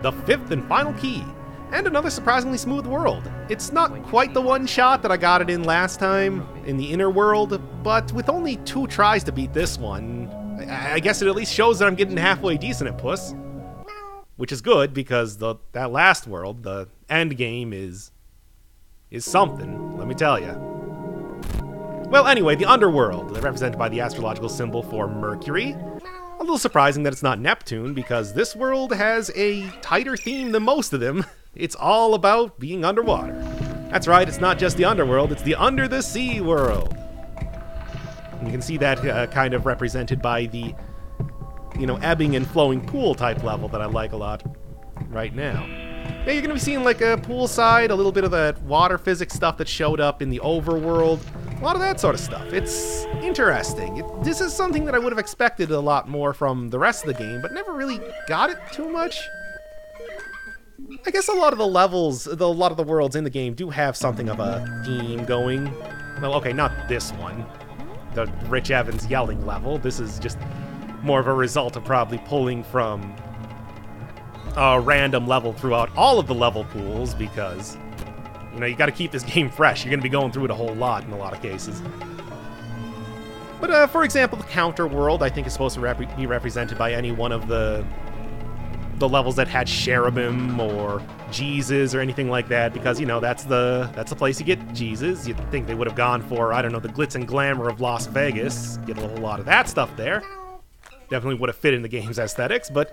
the fifth and final key, and another surprisingly smooth world. It's not quite the one shot that I got it in last time, in the inner world, but with only 2 tries to beat this one, I guess it at least shows that I'm getting halfway decent at PUSS. Which is good, because that last world, the endgame, is something, let me tell you. Well, anyway, the Underworld, represented by the astrological symbol for Mercury. A little surprising that it's not Neptune, because this world has a tighter theme than most of them. It's all about being underwater. That's right, it's not just the Underworld, it's the under the sea world. And you can see that kind of represented by the, ebbing and flowing pool type level that I like a lot right now. Yeah, you're going to be seeing like a poolside, a little bit of that water physics stuff that showed up in the overworld. A lot of that sort of stuff. It's interesting. This is something that I would have expected a lot more from the rest of the game, but never really got it too much. I guess a lot of the levels, a lot of the worlds in the game do have something of a theme going. Well, okay, not this one. The Rich Evans yelling level. This is just more of a result of probably pulling from a random level throughout all of the level pools, because you got to keep this game fresh. You're going to be going through it a whole lot in a lot of cases. But for example, the counter world I think is supposed to be represented by any one of the levels that had cherubim or Jesus or anything like that, because that's the place you get Jesus. You'd think they would have gone for, I don't know, the glitz and glamour of Las Vegas. Get a whole lot of that stuff there. Definitely would have fit in the game's aesthetics, but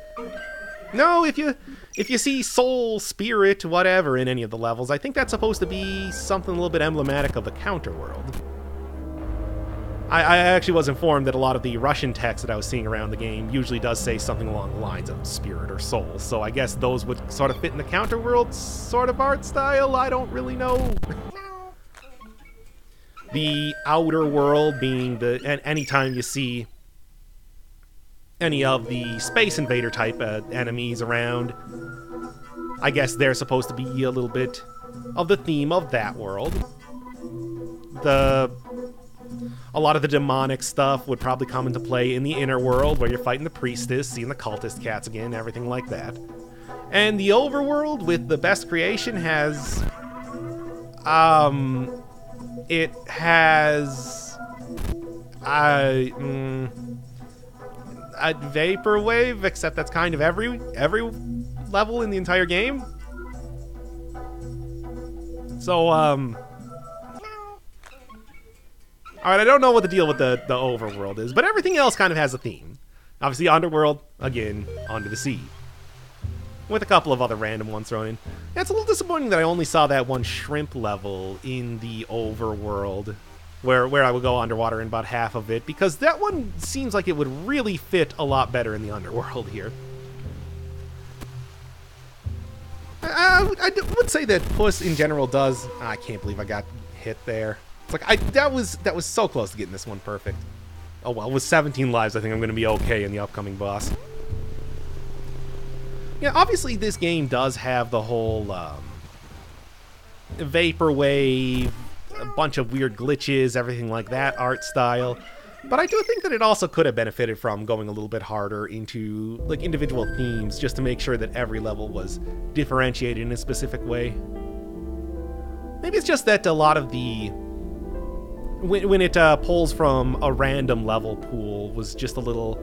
no, if you see soul, spirit, whatever in any of the levels, I think that's supposed to be something a little bit emblematic of the counter world. I actually was informed that a lot of the Russian text that I was seeing around the game usually does say something along the lines of spirit or soul, so I guess those would sort of fit in the counter world sort of art style. I don't really know. The outer world being anytime you see any of the Space Invader type enemies around, I guess they're supposed to be a little bit of the theme of that world. A lot of the demonic stuff would probably come into play in the inner world, where you're fighting the priestess, seeing the cultist cats again, everything like that. And the overworld with the best creation has it has a vaporwave, except that's kind of every level in the entire game. So alright, I don't know what the deal with the overworld is, but everything else kind of has a theme. Obviously, Underworld, again, under the sea. With a couple of other random ones thrown in. Yeah, it's a little disappointing that I only saw that one shrimp level in the overworld, where I would go underwater in about half of it, because that one seems like it would really fit a lot better in the underworld here. I would say that PUSS in general does... I can't believe I got hit there. It's like, that was so close to getting this one perfect. Oh well, with 17 lives, I think I'm going to be okay in the upcoming boss. Yeah, obviously this game does have the whole vaporwave, a bunch of weird glitches, everything like that art style. But I do think that it also could have benefited from going a little bit harder into like individual themes, just to make sure that every level was differentiated in a specific way. Maybe it's just that a lot of the... When it pulls from a random level pool was just a little...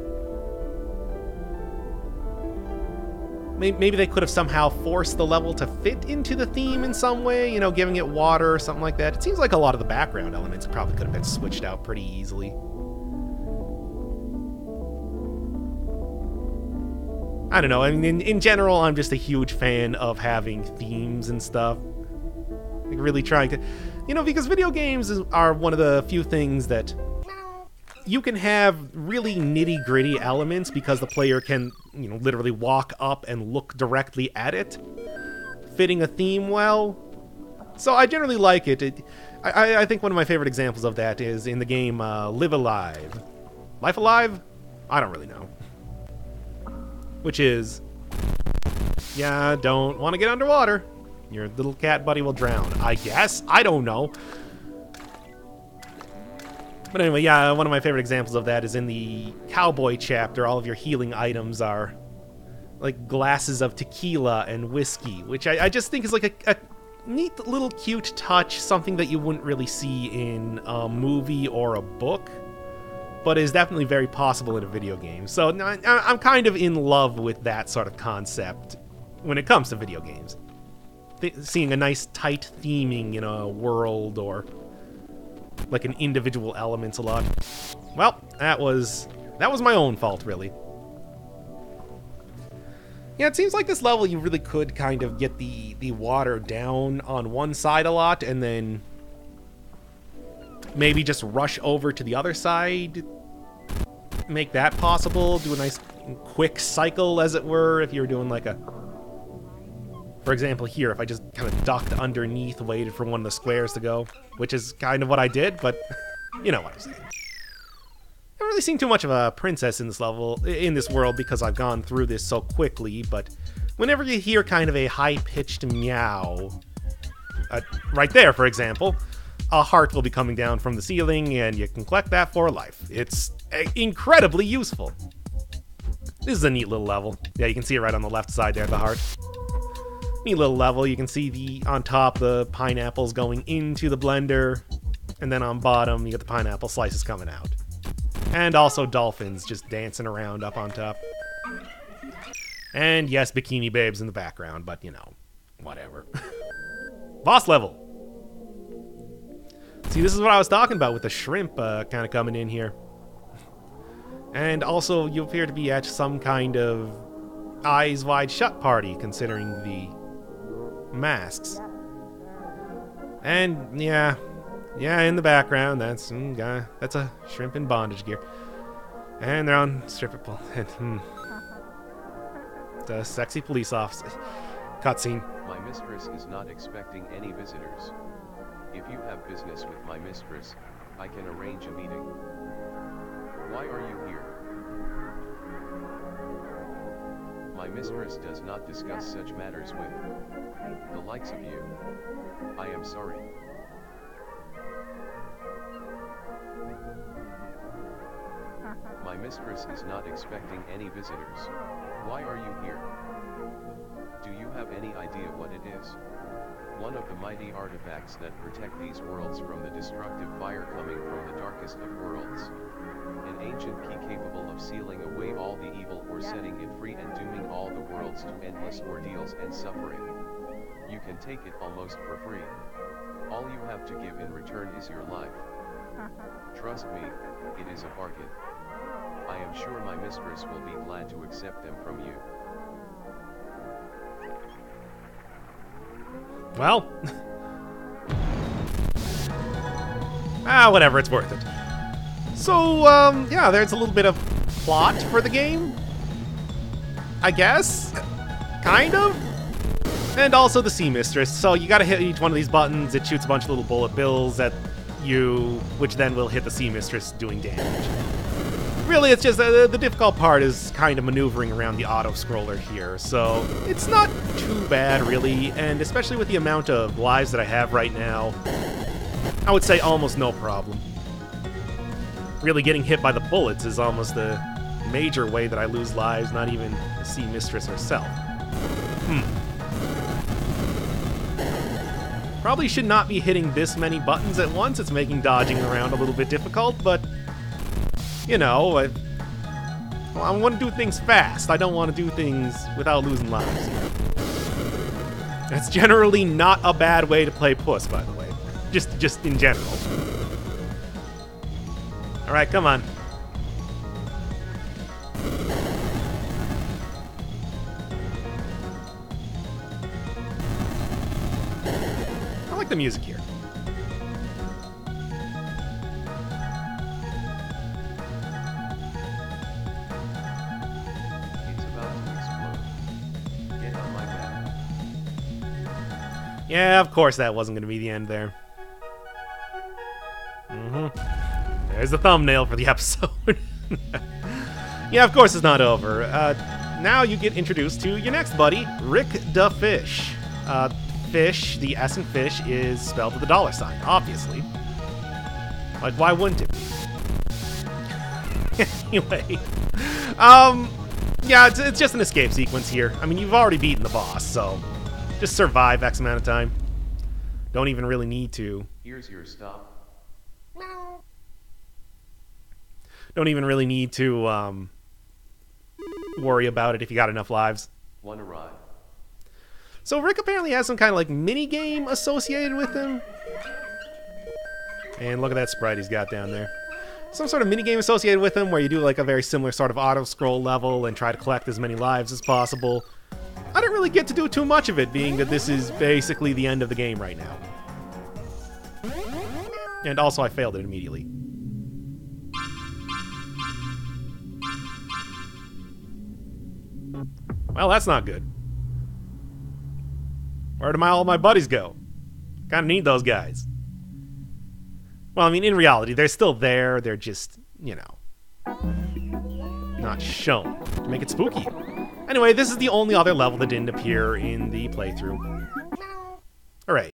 Maybe they could have somehow forced the level to fit into the theme in some way, giving it water or something like that. It seems like a lot of the background elements probably could have been switched out pretty easily. I don't know, I mean, in general, I'm just a huge fan of having themes and stuff. Like, really trying to... because video games are one of the few things that you can have really nitty-gritty elements because the player can, literally walk up and look directly at it, fitting a theme well. So I generally like it. I think one of my favorite examples of that is in the game Live Alive. Life Alive? I don't really know. Which is, yeah, don't want to get underwater. Your little cat buddy will drown, I guess. I don't know. But anyway, yeah, one of my favorite examples of that is in the cowboy chapter. All of your healing items are like glasses of tequila and whiskey, which I just think is like a neat little cute touch, something that you wouldn't really see in a movie or a book, but is definitely very possible in a video game. So I'm kind of in love with that sort of concept when it comes to video games. Seeing a nice tight theming in a world or like an individual elements a lot. Well, that was my own fault, really. Yeah, it seems like this level you really could kind of get the water down on one side a lot and then maybe just rush over to the other side. Make that possible. Do a nice quick cycle, as it were, if you're doing like a... For example, here, if I just kind of ducked underneath, waited for one of the squares to go, which is kind of what I did, but you know what I'm saying. I haven't really seen too much of a princess in this level, in this world, because I've gone through this so quickly, but whenever you hear kind of a high-pitched meow, right there, for example, a heart will be coming down from the ceiling, and you can collect that for life. It's incredibly useful. This is a neat little level. Yeah, you can see it right on the left side there, the heart. Neat little level. You can see on top the pineapples going into the blender, and then on bottom you get the pineapple slices coming out. And also dolphins just dancing around up on top. And yes, bikini babes in the background, but you know, whatever. Boss level. See, this is what I was talking about with the shrimp kind of coming in here. And also, you appear to be at some kind of eyes wide shut party, considering the masks. And yeah, in the background, that's a shrimp in bondage gear, and they're on stripper pole. It's a sexy police officer. Cutscene. My mistress is not expecting any visitors. If you have business with my mistress, I can arrange a meeting. Why are you here? My mistress does not discuss such matters with the likes of you. I am sorry. My mistress is not expecting any visitors. Why are you here? Do you have any idea what it is? One of the mighty artifacts that protect these worlds from the destructive fire coming from the darkest of worlds. An ancient key capable of sealing away all the evil or setting it free and dooming all the worlds to endless ordeals and suffering. You can take it almost for free. All you have to give in return is your life. Trust me, it is a bargain. I am sure my mistress will be glad to accept them from you. Well, whatever, it's worth it. So, yeah, there's a little bit of plot for the game, I guess, kind of, and also the sea mistress. So you gotta hit each one of these buttons, it shoots a bunch of little bullet bills at you, which then will hit the sea mistress doing damage. Really, it's just the difficult part is kind of maneuvering around the auto-scroller here, so it's not too bad, really, and especially with the amount of lives that I have right now, I would say almost no problem. Really, getting hit by the bullets is almost the major way that I lose lives, not even the sea mistress herself. Probably should not be hitting this many buttons at once, it's making dodging around a little bit difficult, but you know, I want to do things fast. I don't want to do things without losing lives. That's generally not a bad way to play PUSS, by the way. Just in general. Alright, come on. I like the music here. Yeah, of course that wasn't going to be the end there. There's the thumbnail for the episode. Yeah, of course it's not over. Now you get introduced to your next buddy, Rick the Fish. Fish, the S in fish, is spelled with a $, obviously. Like, why wouldn't it be? Anyway. Yeah, it's just an escape sequence here. I mean, you've already beaten the boss, so just survive X amount of time. Don't even really need to. Here's your stop. Don't even really need to worry about it if you got enough lives. Wanna ride? So Rick apparently has some kind of like mini game associated with him. And look at that sprite he's got down there. Some sort of mini game associated with him where you do like a very similar sort of auto scroll level and try to collect as many lives as possible. I didn't really get to do too much of it, being that this is basically the end of the game right now. And also I failed it immediately. Well, that's not good. Where did all my buddies go? Kinda need those guys. Well, I mean, in reality, they're still there. They're just, you know, not shown to make it spooky. Anyway, this is the only other level that didn't appear in the playthrough. Hooray.